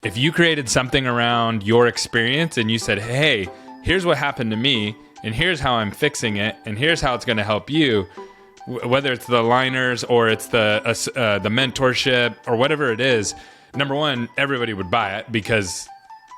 If you created something around your experience and you said, hey, here's what happened to me, and here's how I'm fixing it, and here's how it's going to help you, whether it's the liners or it's the mentorship or whatever it is, number one, everybody would buy it because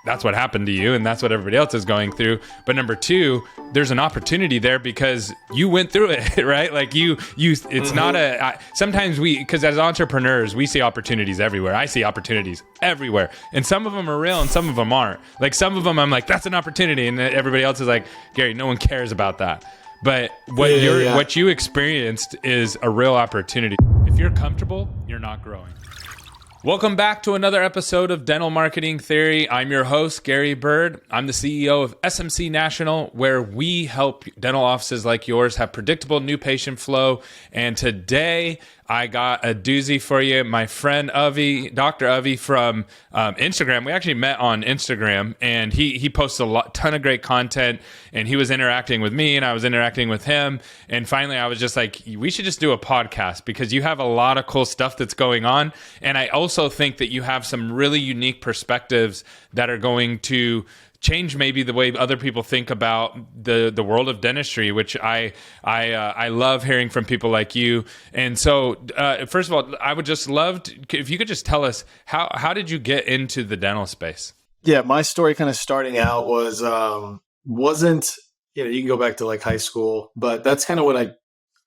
that's what happened to you and that's what everybody else is going through. But number two, there's an opportunity there because you went through it, right? Like it's not sometimes because as entrepreneurs, we see opportunities everywhere. I see opportunities everywhere. And some of them are real and some of them aren't. Like some of them I'm like, that's an opportunity. And everybody else is like, Gary, no one cares about that. But what you experienced is a real opportunity. If you're comfortable, you're not growing. Welcome back to another episode of Dental Marketing Theory. I'm your host, Gary Bird. I'm the CEO of SMC National, where we help dental offices like yours have predictable new patient flow. And today, I got a doozy for you. My friend Avi, Dr. Avi from Instagram. We actually met on Instagram, and he posts a ton of great content, and he was interacting with me, and I was interacting with him. And finally, I was just like, we should just do a podcast because you have a lot of cool stuff that's going on. And I also think that you have some really unique perspectives that are going to change maybe the way other people think about the world of dentistry, which I love hearing from people like you. And so, first of all, I would just love if you could just tell us how did you get into the dental space? Yeah, my story kind of starting out wasn't, you can go back to like high school, but that's kind of when I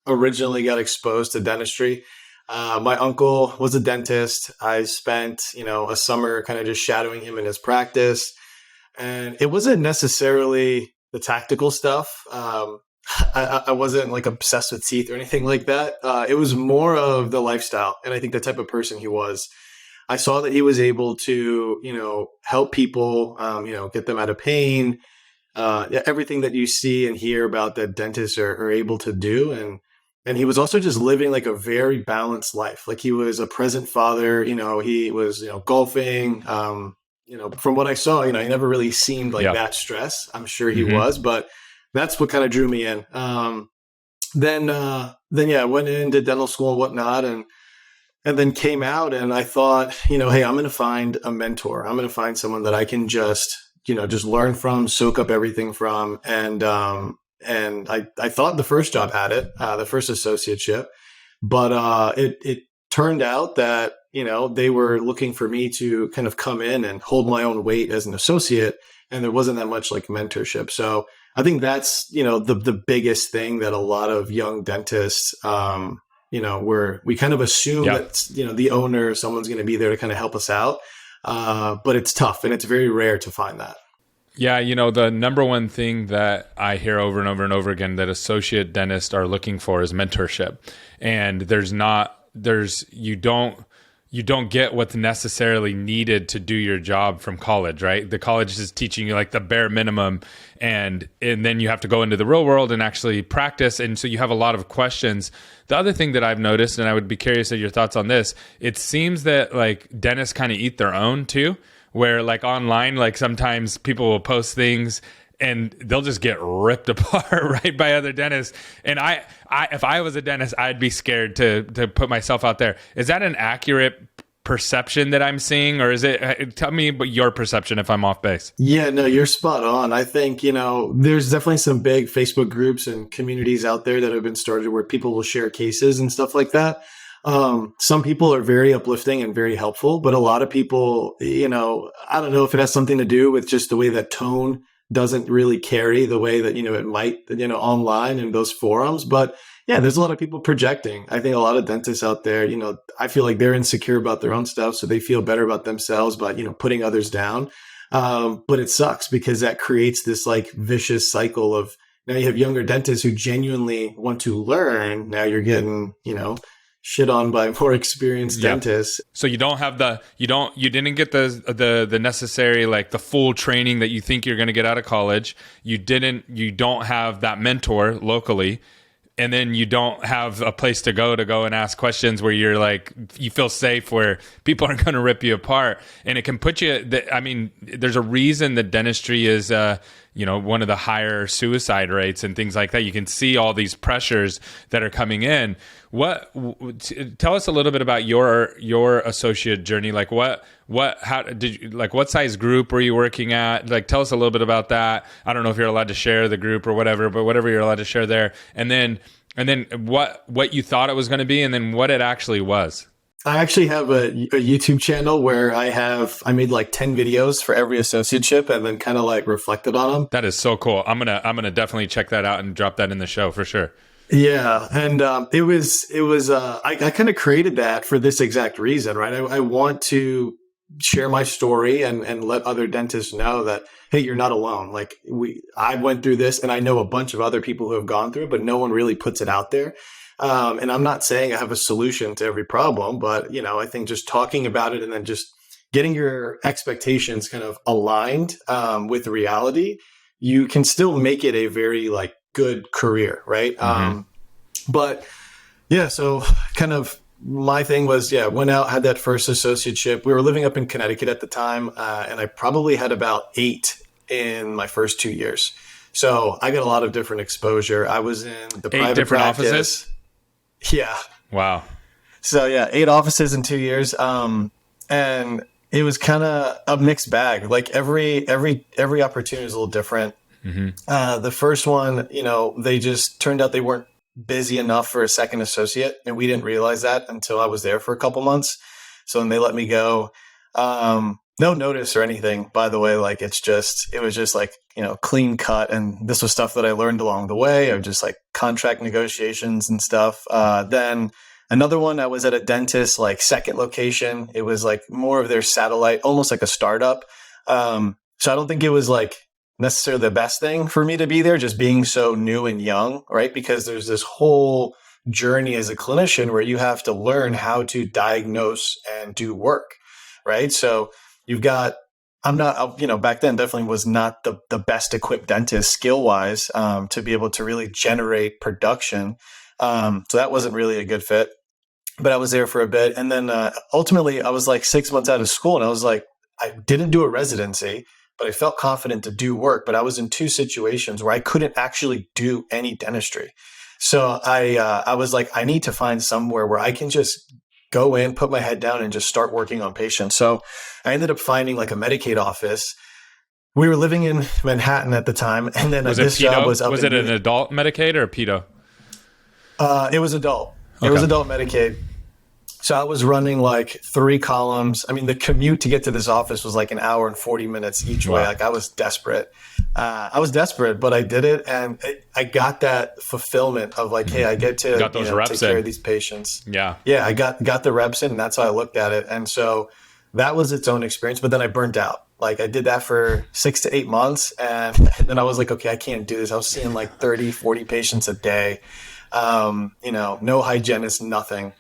originally got exposed to dentistry. My uncle was a dentist. I spent, a summer kind of just shadowing him in his practice. And it wasn't necessarily the tactical stuff. I wasn't like obsessed with teeth or anything like that. It was more of the lifestyle. And I think the type of person he was. I saw that he was able to, help people, get them out of pain. Everything that you see and hear about that dentists are able to do. And he was also just living like a very balanced life. Like he was a present father, he was, golfing, from what I saw, he never really seemed like that stressed. I'm sure he was, but that's what kind of drew me in. Then I went into dental school and whatnot, and then came out, and I thought, hey, I'm going to find a mentor. I'm going to find someone that I can just learn from, soak up everything from, and I thought the first job had it, the first associateship, but it turned out that they were looking for me to kind of come in and hold my own weight as an associate. And there wasn't that much like mentorship. So I think that's, the biggest thing that a lot of young dentists, we kind of assume that, the owner, someone's going to be there to kind of help us out. But it's tough and it's very rare to find that. Yeah, the number one thing that I hear over and over and over again that associate dentists are looking for is mentorship. And you don't get what's necessarily needed to do your job from college, right? The college is teaching you like the bare minimum, and then you have to go into the real world and actually practice. And so you have a lot of questions. The other thing that I've noticed, and I would be curious at your thoughts on this, it seems that like dentists kind of eat their own too, where like online, like sometimes people will post things and they'll just get ripped apart right by other dentists. And I if I was a dentist, I'd be scared to put myself out there. Is that an accurate perception that I'm seeing, or is it? Tell me about your perception if I'm off base. Yeah, no, you're spot on. I think there's definitely some big Facebook groups and communities out there that have been started where people will share cases and stuff like that. Some people are very uplifting and very helpful, but a lot of people, I don't know if it has something to do with just the way that tone doesn't really carry the way that, it might, online in those forums. But yeah, there's a lot of people projecting. I think a lot of dentists out there, I feel like they're insecure about their own stuff. So they feel better about themselves by, putting others down. But it sucks because that creates this like vicious cycle of now you have younger dentists who genuinely want to learn. Now you're getting, shit on by more experienced dentists. So you don't have you didn't get the necessary, like the full training that you think you're going to get out of college. You don't have that mentor locally. And then you don't have a place to go and ask questions where you're like, you feel safe, where people aren't going to rip you apart. And it can put you, there's a reason that dentistry is, one of the higher suicide rates and things like that. You can see all these pressures that are coming in. Tell us a little bit about your associate journey. Like how did you, like, what size group were you working at? Like, tell us a little bit about that. I don't know if you're allowed to share the group or whatever, but whatever you're allowed to share there. And then what you thought it was going to be, and then what it actually was. I actually have a YouTube channel where I made like 10 videos for every associateship and then kind of like reflected on them. That is so cool. I'm gonna definitely check that out and drop that in the show for sure. Yeah. And it was I kind of created that for this exact reason, right? I want to share my story and let other dentists know that, hey, you're not alone. Like I went through this, and I know a bunch of other people who have gone through it, but no one really puts it out there. And I'm not saying I have a solution to every problem, but I think just talking about it and then just getting your expectations kind of aligned with reality, you can still make it a very like good career, right? Mm-hmm. But yeah, so kind of my thing was, went out, had that first associateship. We were living up in Connecticut at the time, and I probably had about 8 in my first 2 years. So I got a lot of different exposure. I was in the 8 private different practice. Offices? Yeah. Wow. So 8 offices in 2 years. And it was kind of a mixed bag. Like every opportunity is a little different. Mm-hmm. The first one, they just turned out they weren't busy enough for a second associate. And we didn't realize that until I was there for a couple months. So then they let me go. No notice or anything, by the way. Like it was just like, clean cut. And this was stuff that I learned along the way, of just like contract negotiations and stuff. Then another one, I was at a dentist, like second location. It was like more of their satellite, almost like a startup. So I don't think it was like necessarily the best thing for me to be there, just being so new and young, right? Because there's this whole journey as a clinician where you have to learn how to diagnose and do work, right? So I'm not, back then definitely was not the best equipped dentist skill wise to be able to really generate production. So that wasn't really a good fit, but I was there for a bit. And then ultimately I was like 6 months out of school, and I was like, I didn't do a residency, but I felt confident to do work. But I was in 2 situations where I couldn't actually do any dentistry. So I was like, I need to find somewhere where I can just go in, put my head down, and just start working on patients. So I ended up finding like a Medicaid office. We were living in Manhattan at the time, and then this job was up. Was it an adult Medicaid or a pedo? It was adult. Okay. It was adult Medicaid. So I was running like 3 columns. I mean, the commute to get to this office was like an hour and 40 minutes each way. Wow. Like I was desperate. But I did it, and I got that fulfillment of like, hey, I get to take care of these patients. Yeah. Yeah, I got the reps in, and that's how I looked at it. And so that was its own experience. But then I burnt out. Like I did that for 6 to 8 months, and then I was like, okay, I can't do this. I was seeing like 30, 40 patients a day. No hygienist, nothing.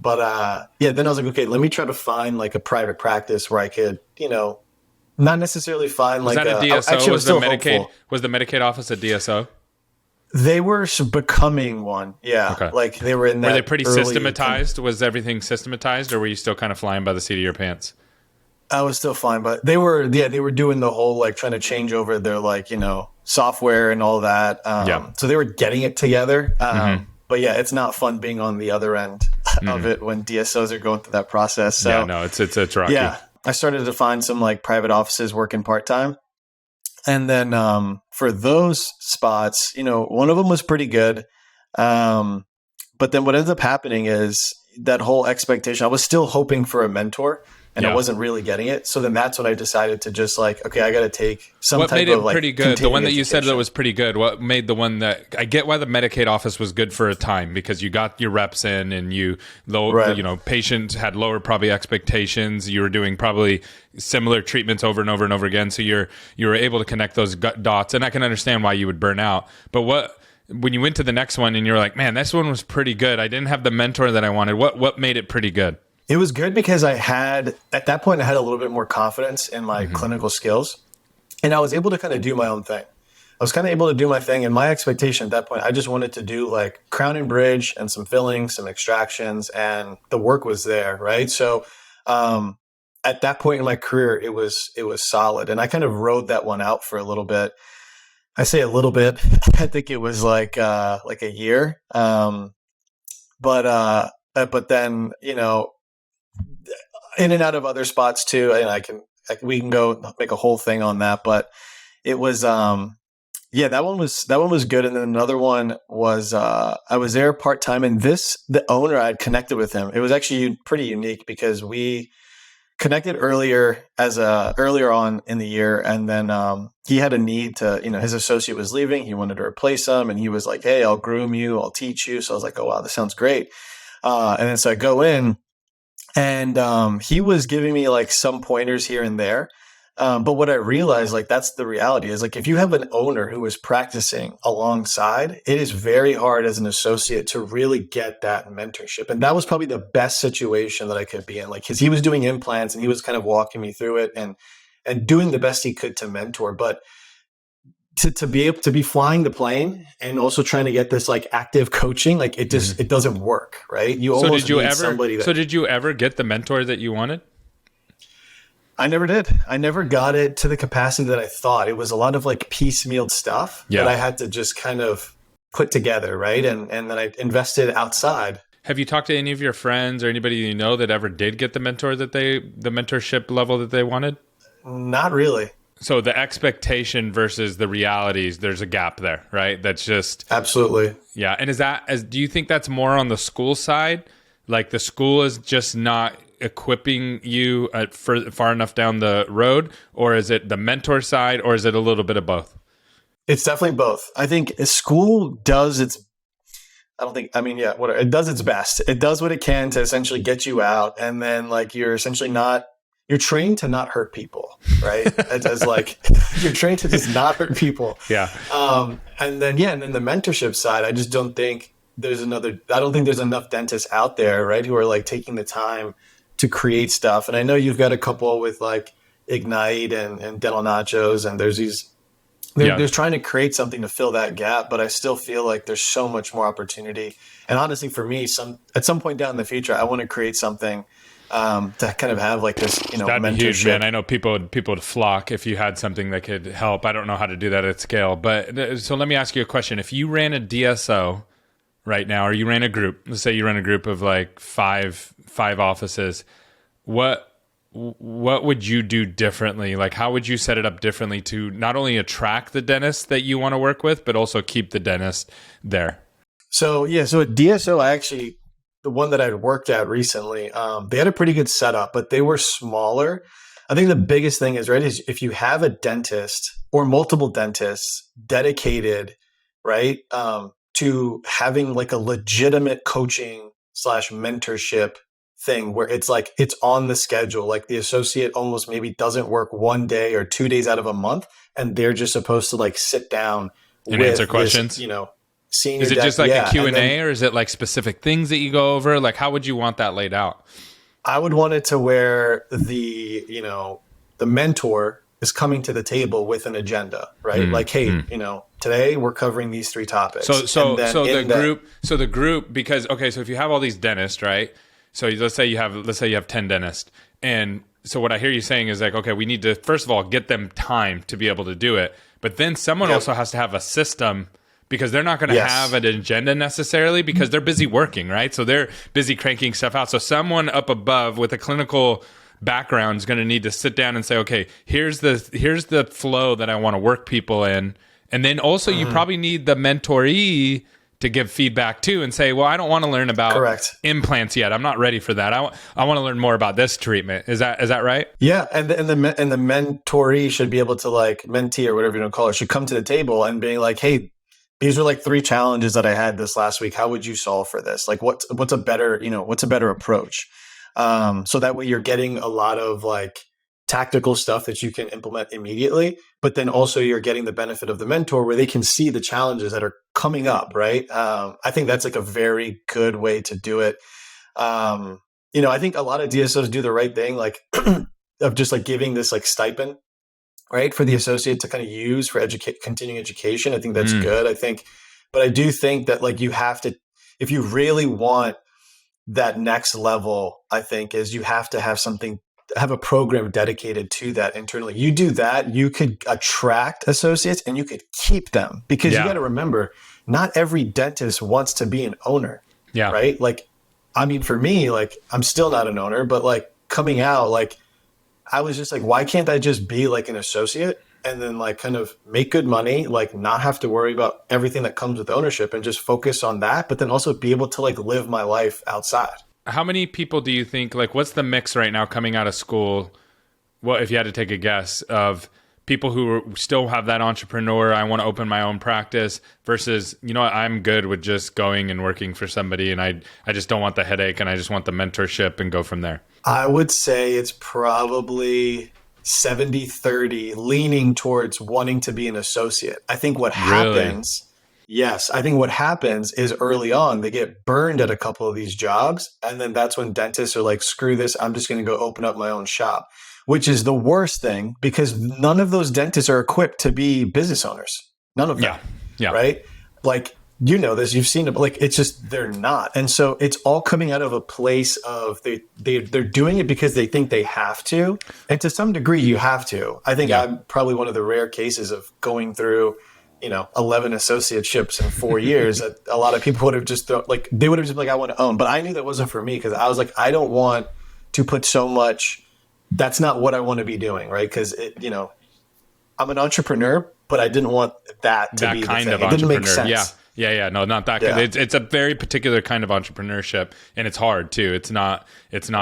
But then I was like, okay, let me try to find like a private practice where I could, not necessarily find was like that a DSO? Actually, was the Medicaid office a DSO? They were becoming one. Yeah. Okay. Like they were in that. Were they pretty systematized? Was everything systematized, or were you still kind of flying by the seat of your pants? I was still fine, but they were doing the whole like trying to change over their like, software and all that. So they were getting it together. But yeah, it's not fun being on the other end of it when DSOs are going through that process. So yeah, no, it's rocky. Yeah, I started to find some like private offices working part-time. And then for those spots, one of them was pretty good. But then what ended up happening is that whole expectation, I was still hoping for a mentor, and I wasn't really getting it. So then that's when I decided to just like, okay, I got to take some type of like. What made it pretty good? The one that you said that was pretty good. What made the one that I get why the Medicaid office was good for a time, because you got your reps in and patients had lower probably expectations. You were doing probably similar treatments over and over and over again. So you were able to connect those dots, and I can understand why you would burn out. But when you went to the next one and you're like, man, this one was pretty good. I didn't have the mentor that I wanted. What made it pretty good? It was good because at that point, I had a little bit more confidence in my clinical skills, and I was able to kind of do my own thing. I was kind of able to do my thing, and my expectation at that point, I just wanted to do like crown and bridge and some fillings, some extractions, and the work was there, right? So at that point in my career, it was solid, and I kind of rode that one out for a little bit. I say a little bit. I think it was like a year. But then, in and out of other spots too. And we can go make a whole thing on that, but it was, yeah, that one was good. And then another one was, I was there part time, and the owner, I had connected with him. It was actually pretty unique because we connected earlier on in the year, and then he had a need to, his associate was leaving. He wanted to replace him, and he was like, "Hey, I'll groom you, I'll teach you." So I was like, "Oh wow, this sounds great." And then so I go in, and he was giving me like some pointers here and there. But what I realized, like, that's the reality is, like, if you have an owner who is practicing alongside, it is very hard as an associate to really get that mentorship. And that was probably the best situation that I could be in, like, because he was doing implants and he was kind of walking me through it and doing the best he could to mentor. But to be able to be flying the plane and also trying to get this like active coaching, like it just, it doesn't work, right? You almost need somebody that. So did you ever get the mentor that you wanted? I never did. I never got it to the capacity that I thought. It was a lot of like piecemeal stuff that I had to just kind of put together, right? And then I invested outside. Have you talked to any of your friends or anybody you know that ever did get the mentorship level that they wanted? Not really. So the expectation versus the realities, there's a gap there, right? That's just absolutely. Yeah. And do you think that's more on the school side? Like the school is just not equipping you far enough down the road, or is it the mentor side, or is it a little bit of both? It's definitely both. I think school does its, it does its best. It does what it can to essentially get you out. And then like, you're trained to not hurt people, right? It's like, you're trained to just not hurt people. Yeah. And then the mentorship side, I don't think there's enough dentists out there, right, who are like taking the time to create stuff. And I know you've got a couple with like Ignite and Dental Nachos, and they're trying to create something to fill that gap, but I still feel like there's so much more opportunity. And honestly, for me, at some point down in the future, I want to create something to kind of have like this, that'd mentorship. be huge, man. I know people would flock if you had something that could help. I don't know how to do that at scale, but so let me ask you a question. If you ran a DSO right now, or you ran a group, let's say you ran a group of like five offices, what would you do differently? Like, how would you set it up differently to not only attract the dentist that you want to work with, but also keep the dentist there? So at DSO, the one that I'd worked at recently, they had a pretty good setup, but they were smaller. I think the biggest thing is if you have a dentist or multiple dentists dedicated, right, to having like a legitimate coaching / mentorship thing where it's like, it's on the schedule. Like the associate almost maybe doesn't work 1 day or 2 days out of a month, and they're just supposed to like sit down and answer questions, senior. Is it just like a Q&A, or is it like specific things that you go over? Like, how would you want that laid out? I would want it to where the mentor is coming to the table with an agenda, right? Like, hey, today we're covering these 3 topics. So the group, because, okay, so if you have all these dentists, right? So let's say you have 10 dentists. And so what I hear you saying is like, okay, we need to, first of all, get them time to be able to do it. But then someone also has to have a system, because they're not going to have an agenda necessarily, because they're busy working, right? So they're busy cranking stuff out. So someone up above with a clinical background is going to need to sit down and say, okay, here's the flow that I want to work people in. And then also you probably need the mentoree to give feedback too and say, well, I don't want to learn about implants yet. I'm not ready for that. I want to learn more about this treatment. Is that right? Yeah. And the mentoree should be able to, like, mentee or whatever you want to call it, should come to the table and be like, hey, these are like 3 challenges that I had this last week. How would you solve for this? Like, what's a better approach? So that way you're getting a lot of like tactical stuff that you can implement immediately, but then also you're getting the benefit of the mentor where they can see the challenges that are coming up, right? I think that's like a very good way to do it. I think a lot of DSOs do the right thing, like of just like giving this like stipend, right, for the associate to kind of use for continuing education. I think that's good. But I do think that like you have to, if you really want that next level, I think is you have to have something have a program dedicated to that internally. You do that, you could attract associates and you could keep them, because you got to remember, not every dentist wants to be an owner. Yeah. Right. Like, I mean, for me, like, I'm still not an owner, but like coming out, like, I was just like, why can't I just be like an associate and then like kind of make good money, like not have to worry about everything that comes with ownership and just focus on that, but then also be able to like live my life outside. How many people do you think, like, what's the mix right now coming out of school? Well, if you had to take a guess, of people who still have that entrepreneur, I want to open my own practice, versus, you know what, I'm good with just going and working for somebody, and I just don't want the headache, and I just want the mentorship and go from there? I would say it's probably 70-30, leaning towards wanting to be an associate. I think what happens, yes, I think what happens is early on, they get burned at a couple of these jobs. And then that's when dentists are like, screw this, I'm just going to go open up my own shop, which is the worst thing, because none of those dentists are equipped to be business owners. None of them. Yeah. Right? Like, you know this, you've seen it, but like, it's just, they're not. And so it's all coming out of a place of they're doing it because they think they have to. And to some degree you have to. I think I'm probably one of the rare cases of going through, 11 associateships in 4 years. That a lot of people would have just they would have just been like, I want to own. But I knew that wasn't for me, because I was like, I don't want to put so much, that's not what I want to be doing. Right. Because I'm an entrepreneur, but I didn't want that to be kind the of thing. It didn't make entrepreneur. sense. Yeah. No, not that. Yeah. It's a very particular kind of entrepreneurship, and it's hard too. It's not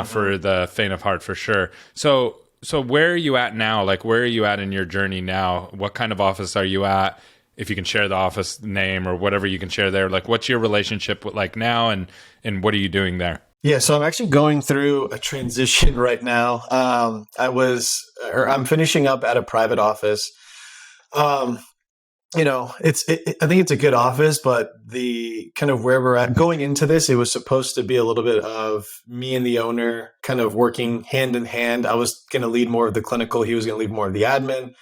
for the faint of heart, for sure. So where are you at now? Like, where are you at in your journey now? What kind of office are you at? If you can share the office name or whatever you can share there, like, what's your relationship with like now, and what are you doing there? Yeah, so I'm actually going through a transition right now. I'm finishing up at a private office. I think it's a good office, but the kind of where we're at going into this, it was supposed to be a little bit of me and the owner kind of working hand in hand. I was going to lead more of the clinical. He was going to lead more of the admin.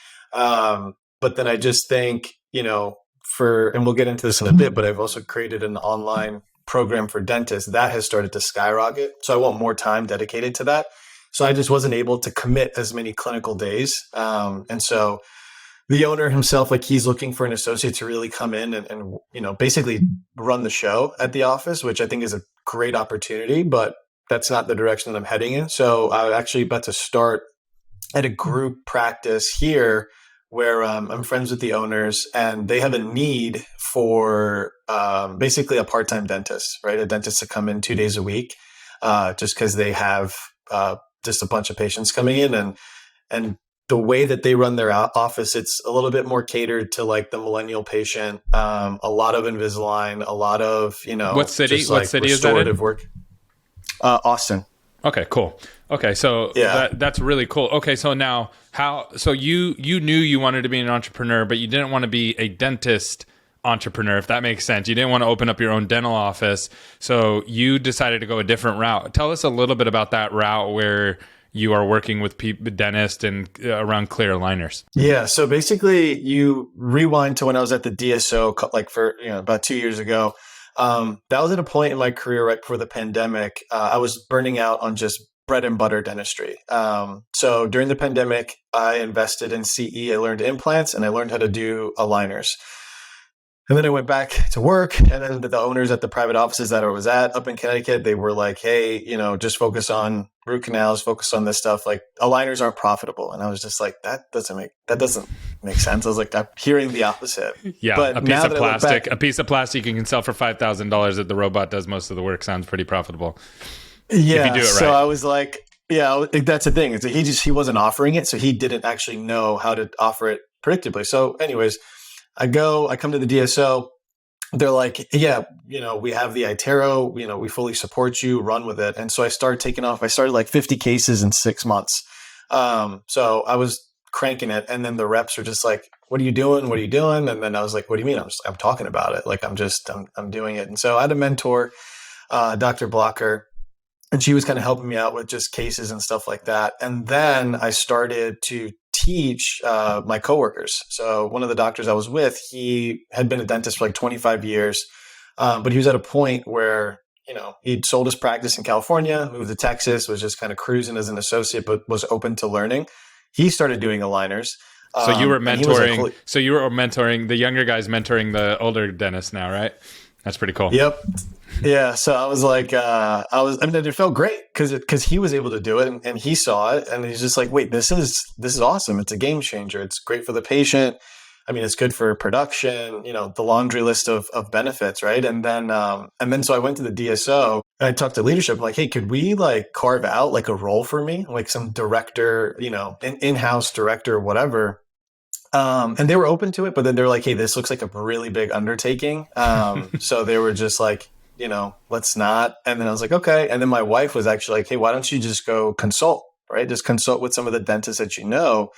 But then I just think, and we'll get into this in a bit, but I've also created an online program for dentists that has started to skyrocket. So I want more time dedicated to that. So I just wasn't able to commit as many clinical days. And so the owner himself, like, he's looking for an associate to really come in and basically run the show at the office, which I think is a great opportunity, but that's not the direction that I'm heading in. So I'm actually about to start at a group practice here where I'm friends with the owners, and they have a need for basically a part-time dentist, right? A dentist to come in 2 days a week, just because they have just a bunch of patients coming in, and the way that they run their office, it's a little bit more catered to like the millennial patient. A lot of Invisalign, a lot of what city? just, what like, city is that in? restorative work. Austin. Okay, cool. Okay, so that's really cool. Okay, so now so you knew you wanted to be an entrepreneur, but you didn't want to be a dentist entrepreneur, if that makes sense. You didn't want to open up your own dental office, so you decided to go a different route. Tell us a little bit about that route where you are working with dentists and around clear aligners. Yeah, so basically you rewind to when I was at the DSO, like for about 2 years ago. That was at a point in my career right before the pandemic. I was burning out on just bread and butter dentistry. So during the pandemic, I invested in CE. I learned implants and I learned how to do aligners. And then I went back to work, and then the owners at the private offices that I was at up in Connecticut, they were like, hey, just focus on root canals, focus on this stuff. Like, aligners aren't profitable. And I was just like, that doesn't make sense. I was like, I'm hearing the opposite. Yeah. But a piece of plastic you can sell for $5,000 that the robot does most of the work sounds pretty profitable. Yeah. If you do it right. So I was like, yeah, that's the thing. It's he wasn't offering it. So he didn't actually know how to offer it predictably. So anyways, I come to the DSO. They're like, yeah, we have the iTero, we fully support you, run with it. And so I started taking off. I started like 50 cases in 6 months. So I was cranking it. And then the reps were just like, what are you doing? What are you doing? And then I was like, what do you mean? I'm talking about it. Like, I'm doing it. And so I had a mentor, Dr. Blocker, and she was kind of helping me out with just cases and stuff like that. And then I started to teach my coworkers. So one of the doctors I was with, he had been a dentist for like 25 years, but he was at a point where he'd sold his practice in California, moved to Texas, was just kind of cruising as an associate, but was open to learning. He started doing aligners. So you were and he was like, mentoring. So you were mentoring the younger guys, mentoring the older dentists now, right? That's pretty cool. Yep. Yeah. So I was like, it felt great because he was able to do it and he saw it and he's just like, wait, this is awesome. It's a game changer. It's great for the patient. I mean, it's good for production, the laundry list of benefits. Right. And then so I went to the DSO and I talked to leadership like, hey, could we like carve out like a role for me, like some director, an in-house director or whatever. And they were open to it, but then they were like, hey, this looks like a really big undertaking. So they were just like, let's not. And then I was like, okay. And then my wife was actually like, hey, why don't you just go consult, right? Just consult with some of the dentists that you know.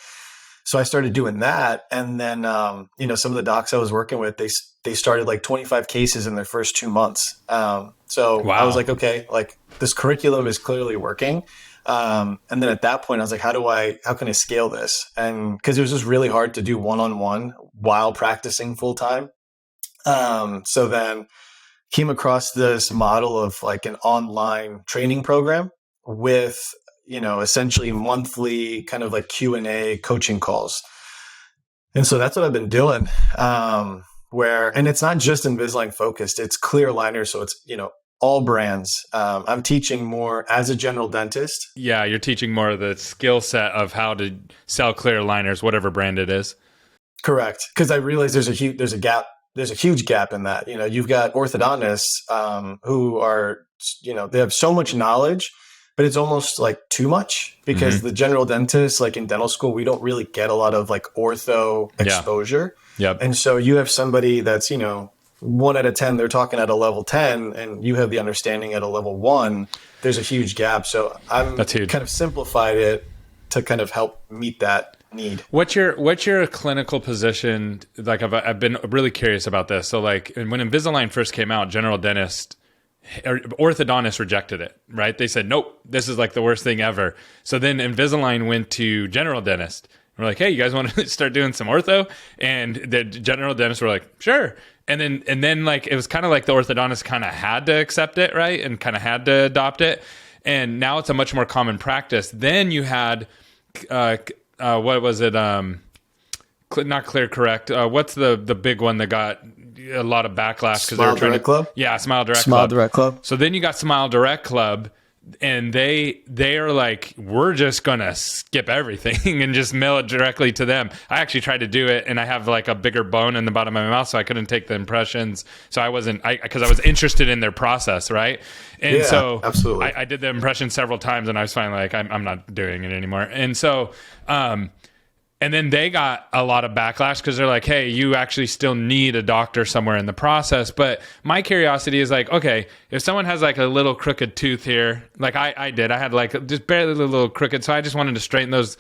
So I started doing that. And then, some of the docs I was working with, they started like 25 cases in their first 2 months. So wow. I was like, okay, like this curriculum is clearly working. And then at that point, I was like, how can I scale this? And because it was just really hard to do one-on-one while practicing full time. So then came across this model of like an online training program with, essentially monthly kind of like Q&A coaching calls. And so that's what I've been doing. And it's not just Invisalign focused, it's clear aligners. So it's, all brands. I'm teaching more as a general dentist. Yeah, you're teaching more of the skill set of how to sell clear aligners, whatever brand it is. Correct, because I realize there's a huge gap in that. You've got orthodontists who are, they have so much knowledge, but it's almost like too much because the general dentist, like in dental school, we don't really get a lot of like ortho exposure. Yep. And so you have somebody that's, 1 out of 10, they're talking at a level 10 and you have the understanding at a level 1, there's a huge gap. So that's huge. Kind of simplified it to kind of help meet that need. What's your clinical position? Like I've been really curious about this. So like when Invisalign first came out, general dentist or orthodontists rejected it, right? They said, nope, this is like the worst thing ever. So then Invisalign went to general dentist. We're like, hey, you guys want to start doing some ortho? And the general dentists were like, sure. And then like it was kind of like the orthodontist kind of had to accept it, right? And kind of had to adopt it. And now it's a much more common practice. Then you had what was it? Not Clear Correct. What's the big one that got a lot of backlash because they were trying Direct Club? Yeah, Smile Direct Smile Club. Direct Club. So then you got Smile Direct Club. And they are like, we're just gonna skip everything and just mail it directly to them. I actually tried to do it, and I have like a bigger bone in the bottom of my mouth, so I couldn't take the impressions. So I wasn't, because I was interested in their process, right? And so absolutely, I did the impression several times, and I was finally like, I'm not doing it anymore. And so, and then they got a lot of backlash because they're like, hey, you actually still need a doctor somewhere in the process. But my curiosity is like, okay, if someone has like a little crooked tooth here, like I did, I had like just barely a little crooked. So I just wanted to straighten those.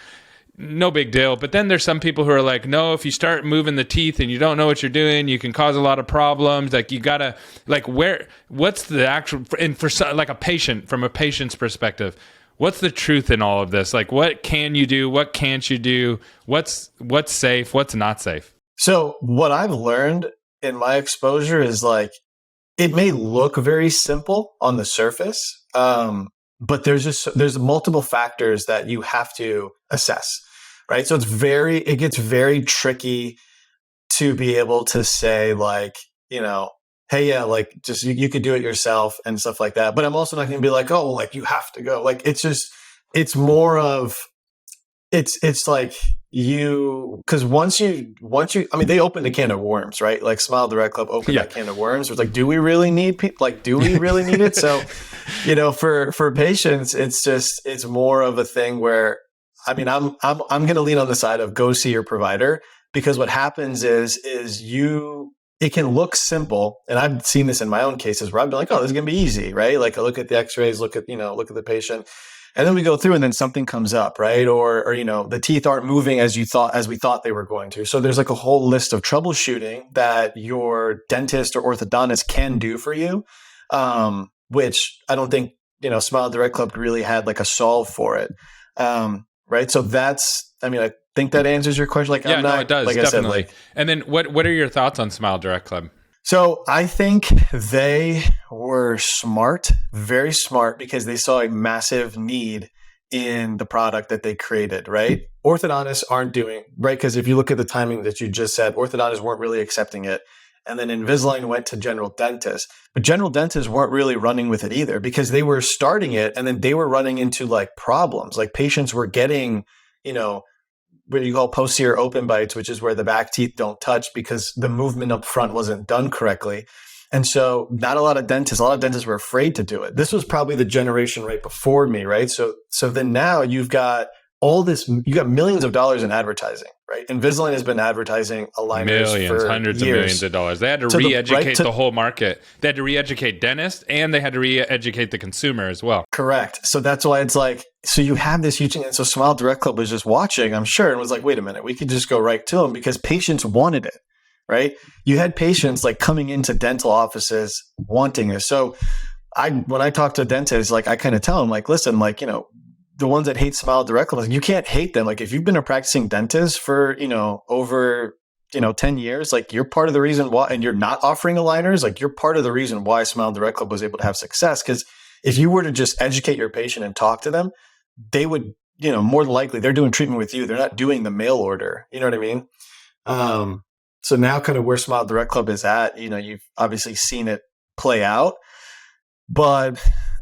No big deal. But then there's some people who are like, no, if you start moving the teeth and you don't know what you're doing, you can cause a lot of problems. Like you gotta, like what's the actual, and for like a patient, from a patient's perspective, what's the truth in all of this? Like, what can you do? What can't you do? What's safe? What's not safe? So what I've learned in my exposure is like, it may look very simple on the surface, but there's multiple factors that you have to assess, right? So it gets very tricky to be able to say like, hey, yeah, like just you could do it yourself and stuff like that. But I'm also not going to be like, oh, like you have to go. Like it's more of it's like because once you, I mean, they opened a can of worms, right? Like Smile Direct Club opened that can of worms. It's like, do we really need people? Like, do we really need it? So, for patients, it's more of a thing where, I mean, I'm going to lean on the side of go see your provider, because what happens is it can look simple. And I've seen this in my own cases where I've been like, oh, this is going to be easy, right? Like I look at the x-rays, look at the patient. And then we go through and then something comes up, right? Or the teeth aren't moving as we thought they were going to. So there's like a whole list of troubleshooting that your dentist or orthodontist can do for you, which I don't think, Smile Direct Club really had like a solve for it. Right. So I think that answers your question. Like, yeah, no, it does. Like definitely. I said, and then what are your thoughts on Smile Direct Club? So I think they were smart, very smart, because they saw a massive need in the product that they created, right? Orthodontists aren't doing, right? Because if you look at the timing that you just said, orthodontists weren't really accepting it. And then Invisalign went to general dentists, but general dentists weren't really running with it either because they were starting it and then they were running into like problems. Like patients were getting, you know, what you call posterior open bites, which is where the back teeth don't touch because the movement up front wasn't done correctly. And so a lot of dentists were afraid to do it. This was probably the generation right before me, right? So then now you've got you got millions of dollars in advertising, right? Invisalign has been advertising aligners Millions, for hundreds years. of millions of dollars. They had to re-educate the whole market. They had to re-educate dentists and they had to re-educate the consumer as well. Correct. So that's why it's like, so you have this huge, and so Smile Direct Club was just watching, I'm sure, and was like, wait a minute, we could just go right to them because patients wanted it, right? You had patients like coming into dental offices wanting this. So when I talk to dentists, like I kind of tell them like, listen, like, you know, the ones that hate Smile Direct Club, like, you can't hate them. Like if you've been a practicing dentist for, you know, over, you know, 10 years, like you're part of the reason why, and you're not offering aligners, like you're part of the reason why Smile Direct Club was able to have success. Because if you were to just educate your patient and talk to them, they would, you know, more than likely they're doing treatment with you. They're not doing the mail order. You know what I mean? So now kind of where Smile Direct Club is at, you know, you've obviously seen it play out, but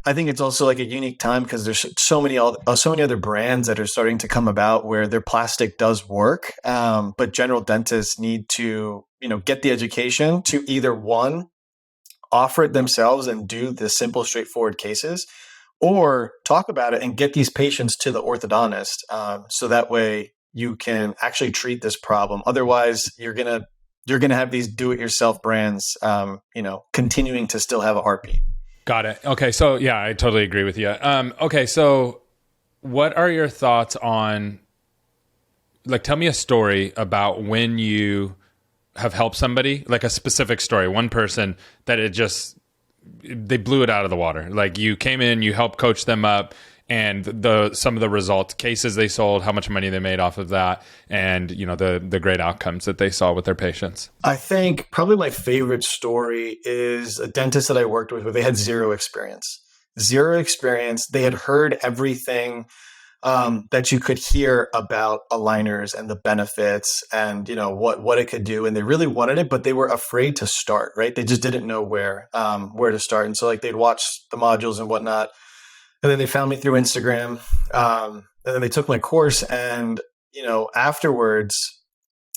I think it's also like a unique time because there's so many other brands that are starting to come about where their plastic does work. But general dentists need to, you know, get the education to either one, offer it themselves and do the simple, straightforward cases, or talk about it and get these patients to the orthodontist. So that way you can actually treat this problem. Otherwise, you're gonna have these do-it-yourself brands, you know, continuing to still have a heartbeat. Got it. Okay. So yeah, I totally agree with you. Okay. So what are your thoughts on, like, tell me a story about when you have helped somebody, like a specific story, one person that they blew it out of the water. Like you came in, you helped coach them up, and some of the results, cases they sold, how much money they made off of that, and you know the great outcomes that they saw with their patients. I think probably my favorite story is a dentist that I worked with where they had zero experience. They had heard everything that you could hear about aligners and the benefits and, you know, what it could do. And they really wanted it, but they were afraid to start, right? They just didn't know where to start. And so like they'd watch the modules and whatnot. And then they found me through Instagram. And then they took my course. And, you know, afterwards,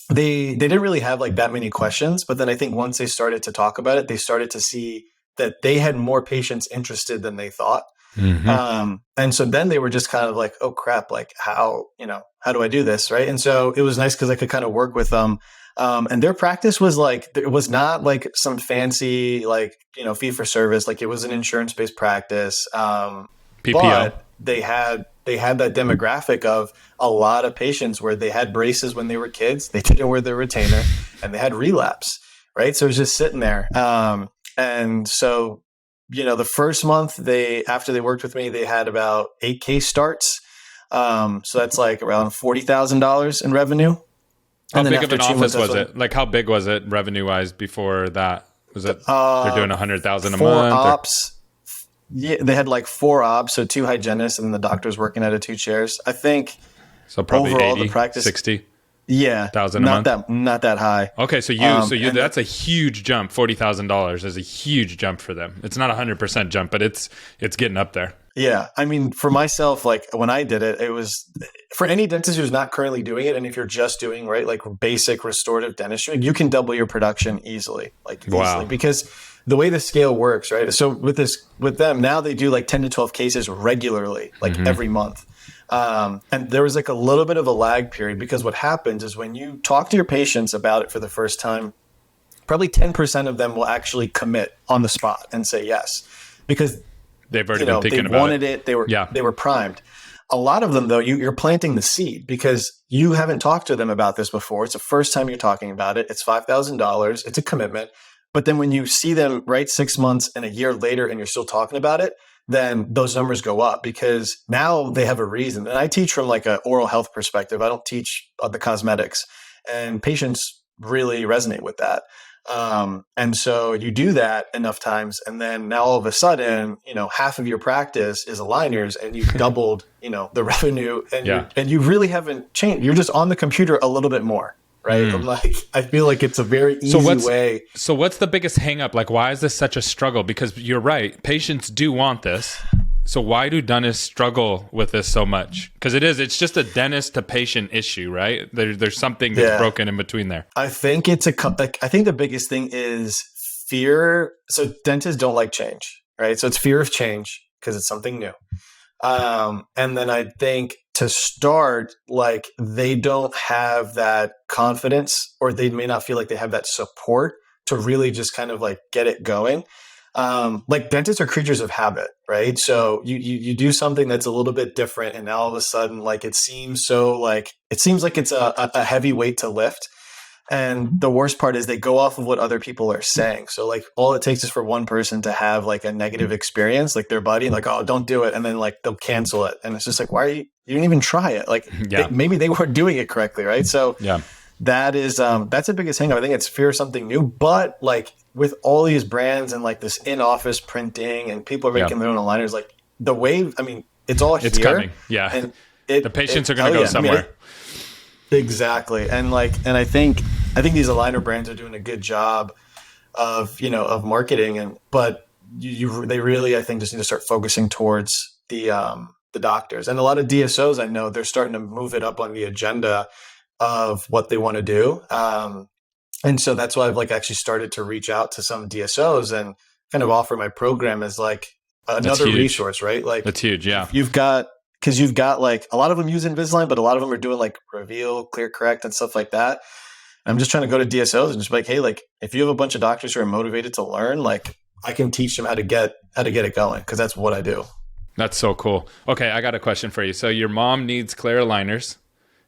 they didn't really have like that many questions. But then I think once they started to talk about it, they started to see that they had more patients interested than they thought. Mm-hmm. And so then they were just kind of like, oh crap, like how do I do this? Right. And so it was nice because I could kind of work with them. And their practice was like, it was not like some fancy, like, you know, fee for service. Like it was an insurance-based practice. PPO. But they had that demographic of a lot of patients where they had braces when they were kids, they didn't wear their retainer, and they had relapse, right? So it was just sitting there. And so, you know, the first month after they worked with me, they had about 8 case starts. So that's like around $40,000 in revenue. How big of an office was it? Like how big was it revenue wise before that? Was it they're doing 100,000 a month? 4 ops. Yeah, they had like 4 ops, so 2 hygienists, and then the doctor's working out of 2 chairs. I think so. Probably overall 80, the practice 60. Yeah, thousand a month. Not that high. Okay, so that's a huge jump. $40,000 is a huge jump for them. It's not 100% jump, but it's getting up there. Yeah, I mean, for myself, like when I did it, it was for any dentist who's not currently doing it, and if you're just doing like basic restorative dentistry, you can double your production easily, because the way the scale works, right? So with them now, they do like 10 to 12 cases regularly, like every month. And there was like a little bit of a lag period because what happens is when you talk to your patients about it for the first time, probably 10% of them will actually commit on the spot and say yes, because they've already been thinking about it. They wanted it. They were primed. A lot of them, though, you're planting the seed because you haven't talked to them about this before. It's the first time you're talking about it. It's $5,000. It's a commitment. But then when you see them 6 months and a year later and you're still talking about it, then those numbers go up because now they have a reason. And I teach from like an oral health perspective. I don't teach the cosmetics, and patients really resonate with that. And so you do that enough times, and then now all of a sudden, half of your practice is aligners, and you've doubled, the revenue, and you really haven't changed. You're just on the computer a little bit more, right? I'm like, I feel like it's a very easy way. So what's the biggest hang up? Like, why is this such a struggle? Because you're right, patients do want this. So why do dentists struggle with this so much? Because it's just a dentist to patient issue, right? There's something that's broken in between there. I think I think the biggest thing is fear. So dentists don't like change, right? So it's fear of change because it's something new. And then I think to start, like they don't have that confidence, or they may not feel like they have that support to really just kind of like get it going. Like dentists are creatures of habit, right? So you do something that's a little bit different, and now all of a sudden, like it seems like it's a heavy weight to lift. And the worst part is they go off of what other people are saying. So like all it takes is for one person to have like a negative experience, like their buddy, like, oh, don't do it. And then like they'll cancel it. And it's just like, you didn't even try it. Like maybe they weren't doing it correctly. Right. So that is, that's the biggest hang up. I think it's fear of something new, but like with all these brands and like this in-office printing and people are making their own aligners, like the wave, I mean, it's here. Coming. Yeah. And the patients are going to go somewhere. Exactly. And I think these aligner brands are doing a good job of marketing, but they really, I think, just need to start focusing towards the doctors. And a lot of DSOs, I know they're starting to move it up on the agenda of what they want to do. And so that's why I've like actually started to reach out to some DSOs and kind of offer my program as like another resource, right? Like that's huge. Yeah. You've got like a lot of them use Invisalign, but a lot of them are doing like Reveal, Clear Correct and stuff like that. I'm just trying to go to DSOs and just be like, hey, like if you have a bunch of doctors who are motivated to learn, like I can teach them how to get it going, because that's what I do. That's so cool. Okay, I got a question for you. So your mom needs clear aligners.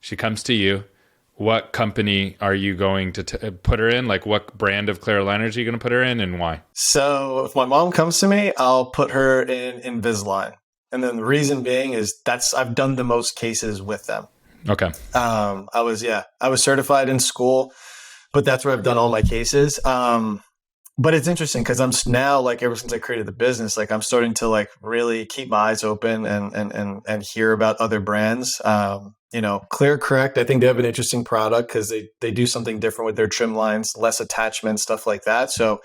She comes to you. What company are you going to put her in? Like what brand of clear aligners are you going to put her in, and why? So if my mom comes to me, I'll put her in Invisalign. And then the reason being is I've done the most cases with them. Okay. I was certified in school, but that's where I've done all my cases. But it's interesting because I'm now, like, ever since I created the business, like I'm starting to like really keep my eyes open and hear about other brands. Clear Correct, I think they have an interesting product because they do something different with their trim lines, less attachment, stuff like that. So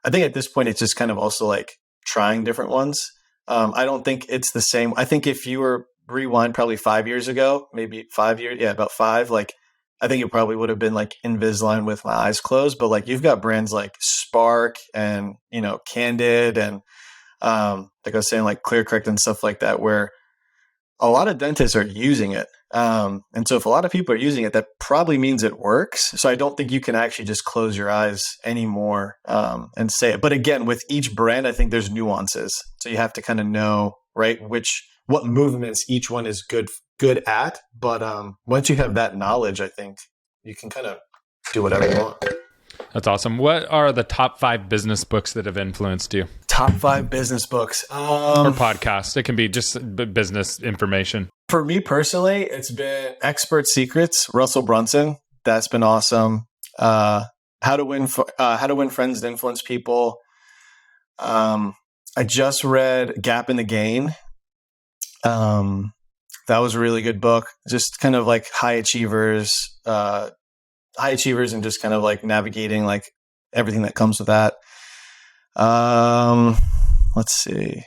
I think at this point, it's just kind of also like trying different ones. I don't think it's the same. I think if you were rewind probably 5 years ago, maybe 5 years, about 5, like I think it probably would have been like Invisalign with my eyes closed. But like you've got brands like Spark and Candid and like I was saying, like Clear Correct and stuff like that, where a lot of dentists are using it. And so if a lot of people are using it, that probably means it works. So I don't think you can actually just close your eyes anymore and say it. But again, with each brand, I think there's nuances. So you have to kind of know, right, what movements each one is good at. But once you have that knowledge, I think you can kind of do whatever you want. That's awesome. What are the top 5 business books that have influenced you? Top 5 business books. Or podcasts. It can be just business information. For me personally, it's been Expert Secrets, Russell Brunson. That's been awesome. How to Win Friends and Influence People. I just read Gap in the Gain. That was a really good book. Just kind of like high achievers and just kind of like navigating like everything that comes with that. Let's see.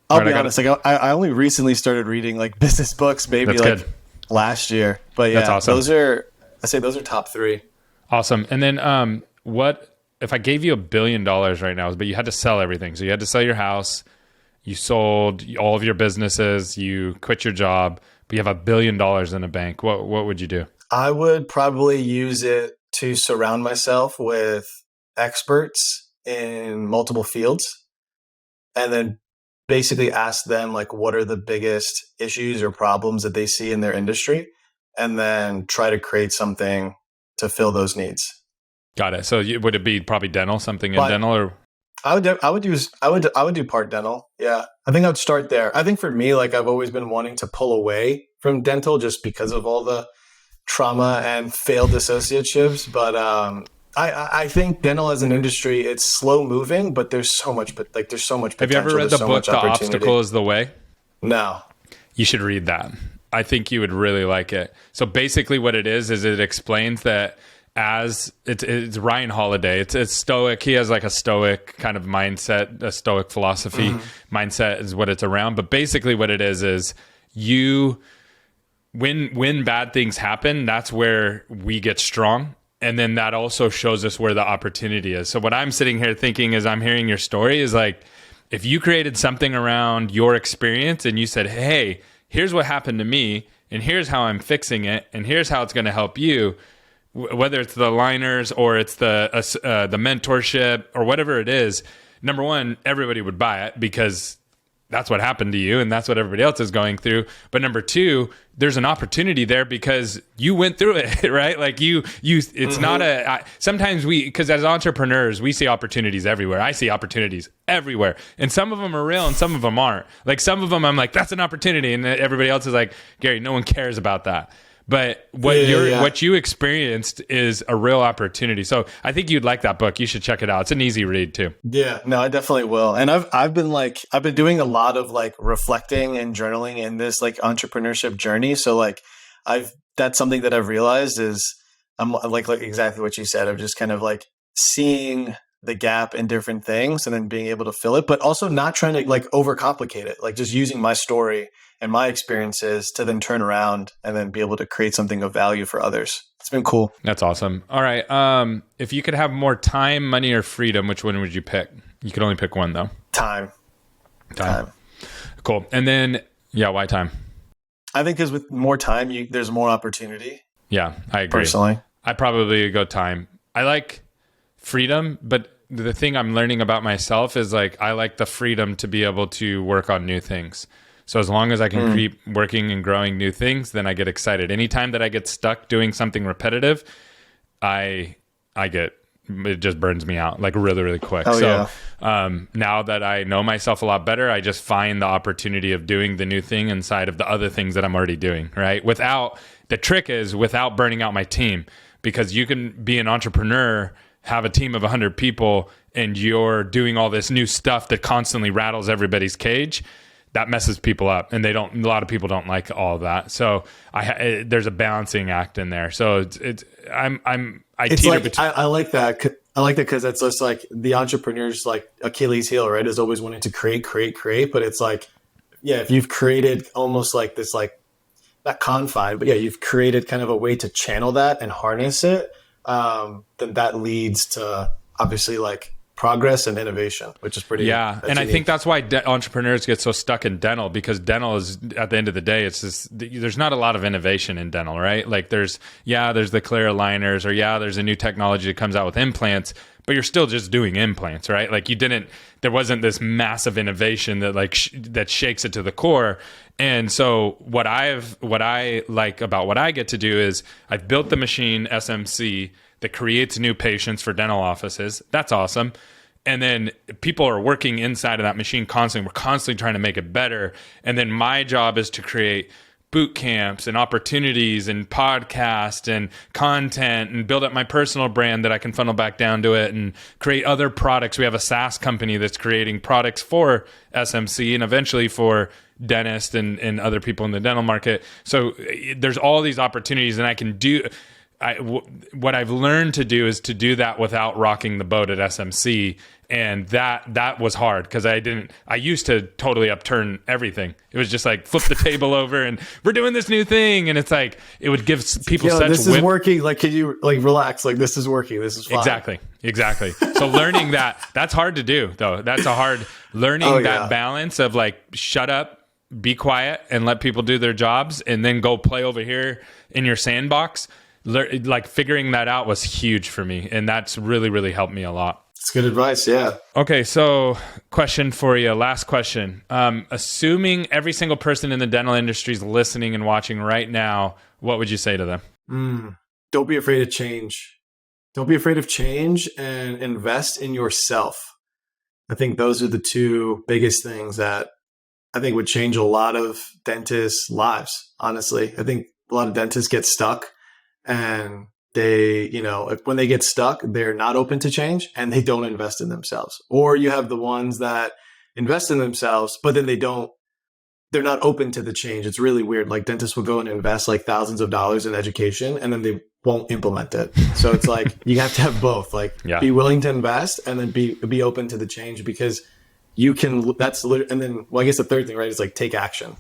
I'll be honest. Like I only recently started reading like business books, maybe last year. But yeah, awesome. those are top 3. Awesome. And then what if I gave you $1 billion right now, but you had to sell everything? So you had to sell your house, you sold all of your businesses, you quit your job, but you have $1 billion in a bank. What would you do? I would probably use it to surround myself with experts in multiple fields, and then basically ask them like what are the biggest issues or problems that they see in their industry, and then try to create something to fill those needs. Got it. So would it be probably dental, something in dental, or? I would do part dental. Yeah. I think I would start there. I think for me, like I've always been wanting to pull away from dental just because of all the trauma and failed associateships. But I think dental as an industry, it's slow moving, but there's so much, but like there's so much Have you potential. ever read There's the so book much The opportunity. Obstacle is the Way? No. You should read that. I think you would really like it. So basically what it is it explains that as it's Ryan Holiday. It's stoic. He has like a stoic kind of mindset, a stoic philosophy mindset is what it's around. But basically what it is you, when bad things happen, that's where we get strong. And then that also shows us where the opportunity is. So what I'm sitting here thinking as I'm hearing your story is like, if you created something around your experience and you said, hey, here's what happened to me, and here's how I'm fixing it, and here's how it's going to help you, whether it's the liners or it's the mentorship or whatever it is, number one, everybody would buy it because that's what happened to you and that's what everybody else is going through. But number two, there's an opportunity there because you went through it, right? Like it's not sometimes because as entrepreneurs, we see opportunities everywhere. I see opportunities everywhere, and some of them are real and some of them aren't. Like some of them I'm like, that's an opportunity. And everybody else is like, Gary, no one cares about that. But what you experienced is a real opportunity. So I think you'd like that book. You should check it out. It's an easy read too. Yeah, no, I definitely will. And I've been doing a lot of like reflecting and journaling in this like entrepreneurship journey. So like that's something that I've realized is I'm like exactly what you said, of just kind of like seeing the gap in different things and then being able to fill it, but also not trying to like overcomplicate it. Like just using my story and my experiences to then turn around and then be able to create something of value for others. It's been cool. That's awesome. All right. If you could have more time, money, or freedom, which one would you pick? You could only pick one though. Time. Cool. And then, why time? I think because with more time, there's more opportunity. Yeah, I agree. Personally, I probably go time. I like freedom, but the thing I'm learning about myself is like, I like the freedom to be able to work on new things. So as long as I can keep working and growing new things, then I get excited. Anytime that I get stuck doing something repetitive, it just burns me out like really, really quick. Now that I know myself a lot better, I just find the opportunity of doing the new thing inside of the other things that I'm already doing, right? The trick is without burning out my team, because you can be an entrepreneur, have a team of 100 people, and you're doing all this new stuff that constantly rattles everybody's cage. That messes people up, and a lot of people don't like all of that. So there's a balancing act in there. So I like that. I like that because it's just like the entrepreneur's like Achilles heel, right? Is always wanting to create. But it's like, if you've created almost like this, like not confine, but you've created kind of a way to channel that and harness it. Then that leads to obviously like progress and innovation, which is pretty. And unique. I think that's why entrepreneurs get so stuck in dental, because dental is, at the end of the day, it's just, there's not a lot of innovation in dental, right? Like there's the clear aligners, or there's a new technology that comes out with implants, but you're still just doing implants, right? Like there wasn't this massive innovation that like that shakes it to the core. And so what I like about what I get to do is I've built the machine SMC that creates new patients for dental offices. That's awesome. And then people are working inside of that machine constantly. We're constantly trying to make it better. And then my job is to create boot camps and opportunities and podcasts and content and build up my personal brand that I can funnel back down to it and create other products. We have a SaaS company that's creating products for SMC and eventually for dentists and other people in the dental market. So there's all these opportunities, and I can do... what I've learned to do is to do that without rocking the boat at SMC. And that was hard because I used to totally upturn everything. It was just like flip the table over and we're doing this new thing. And it's like, it would give people such this is working. Like, can you like relax? Like this is working. This is fine. Exactly. So learning that's hard to do though. That's a hard learning that balance of like, shut up, be quiet and let people do their jobs and then go play over here in your sandbox. Like figuring that out was huge for me. And that's really, really helped me a lot. It's good advice. Yeah. Okay. So question for you. Last question. Assuming every single person in the dental industry is listening and watching right now, what would you say to them? Don't be afraid of change. Don't be afraid of change and invest in yourself. I think those are the two biggest things that I think would change a lot of dentists' lives. Honestly, I think a lot of dentists get stuck and They, when they get stuck, they're not open to change and they don't invest in themselves. Or you have the ones that invest in themselves, but then they're not open to the change. It's really weird. Like dentists will go and invest like thousands of dollars in education and then they won't implement it. So it's like, you have to have both, like be willing to invest and then be open to the change, because you can, and then, well, I guess the third thing, right, is like take action.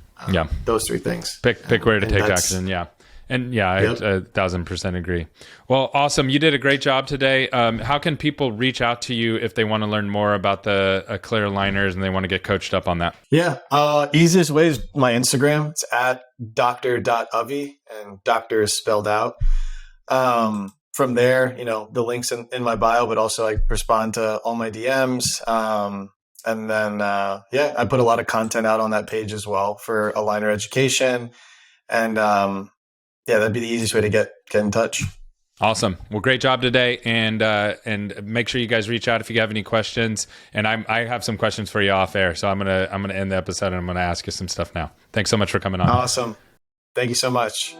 Those three things. Pick where to take action. Yeah. And I 1,000% agree. Well, awesome. You did a great job today. How can people reach out to you if they want to learn more about the clear aligners and they want to get coached up on that? Yeah. Easiest way is my Instagram. It's at dr.avi, and doctor is spelled out. From there, the link's in my bio, but also I respond to all my DMs. And then, I put a lot of content out on that page as well for aligner education. And, that'd be the easiest way to get in touch. Awesome. Well, great job today. And make sure you guys reach out if you have any questions. And I have some questions for you off air. So I'm going to end the episode and I'm going to ask you some stuff now. Thanks so much for coming on. Awesome. Thank you so much.